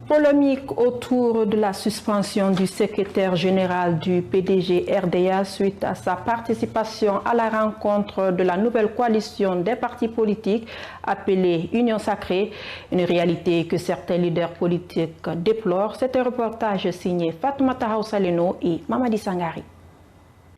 Polémique autour de la suspension du secrétaire général du PDG RDA suite à sa participation à la rencontre de la nouvelle coalition des partis politiques appelée Union Sacrée, une réalité que certains leaders politiques déplorent. C'est un reportage signé Fatoumata Haussaleno et Mamadi Sangari.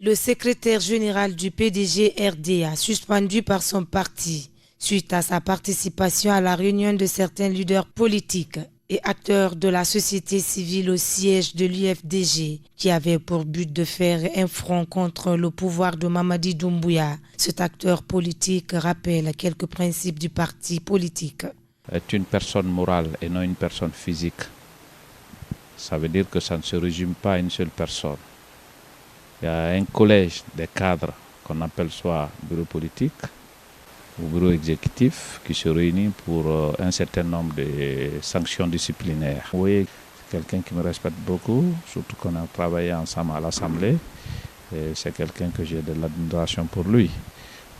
Le secrétaire général du PDG RDA suspendu par son parti suite à sa participation à la réunion de certains leaders politiques et acteurs de la société civile au siège de l'UFDG qui avait pour but de faire un front contre le pouvoir de Mamadi Doumbouya. Cet acteur politique rappelle quelques principes du parti politique. Est une personne morale et non une personne physique. Ça veut dire que ça ne se résume pas à une seule personne. Il y a un collège des cadres qu'on appelle soit bureau politique au bureau exécutif qui se réunit pour un certain nombre de sanctions disciplinaires. Oui, c'est quelqu'un qui me respecte beaucoup, surtout qu'on a travaillé ensemble à l'Assemblée. C'est quelqu'un que j'ai de l'admiration pour lui.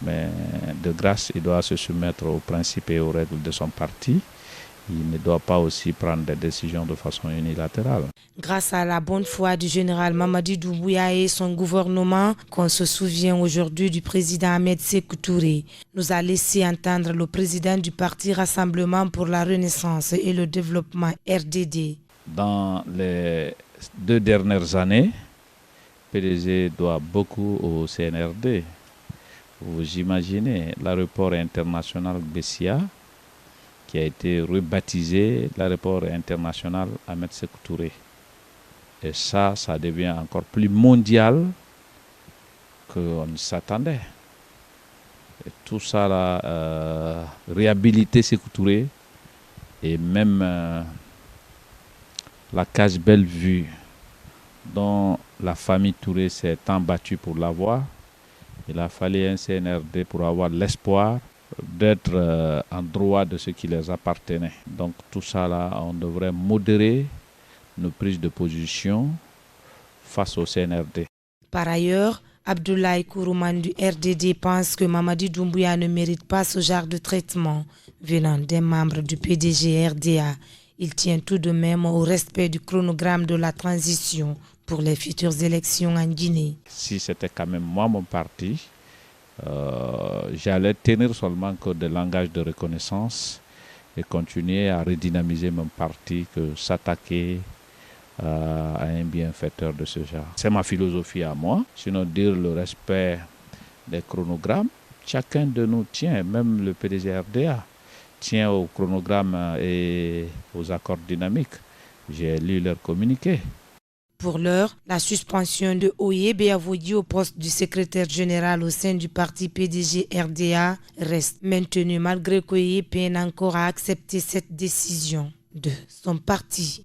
Mais de grâce, il doit se soumettre aux principes et aux règles de son parti. Il ne doit pas aussi prendre des décisions de façon unilatérale. Grâce à la bonne foi du général Mamadi Doumbouya et son gouvernement, qu'on se souvient aujourd'hui du président Ahmed Sékou Touré, nous a laissé entendre le président du parti Rassemblement pour la Renaissance et le Développement RDD. Dans les 2 dernières années, PDG doit beaucoup au CNRD. Vous imaginez l'aéroport international Bessia, qui a été rebaptisé l'aéroport international Ahmed Sékou Touré. Et ça devient encore plus mondial qu'on ne s'attendait. Et tout ça, réhabiliter Sékou Touré et même la case Bellevue, dont la famille Touré s'est tant battue pour l'avoir. Il a fallu un CNRD pour avoir l'espoir d'être en droit de ce qui les appartenait. Donc tout ça, on devrait modérer nos prises de position face au CNRD. Par ailleurs, Abdoulaye Kourouman du RDD pense que Mamadi Doumbouya ne mérite pas ce genre de traitement venant d'un membre du PDG RDA. Il tient tout de même au respect du chronogramme de la transition pour les futures élections en Guinée. Si c'était quand même moi, mon parti, j'allais tenir seulement que des langages de reconnaissance et continuer à redynamiser mon parti que s'attaquer à un bienfaiteur de ce genre. C'est ma philosophie à moi, sinon dire le respect des chronogrammes. Chacun de nous tient, même le PDG RDA, tient au chronogramme et aux accords dynamiques. J'ai lu leur communiqué. Pour l'heure, la suspension de Oye Beavoudi au poste du secrétaire général au sein du parti PDG RDA reste maintenue malgré qu'Oye peine encore à accepter cette décision de son parti.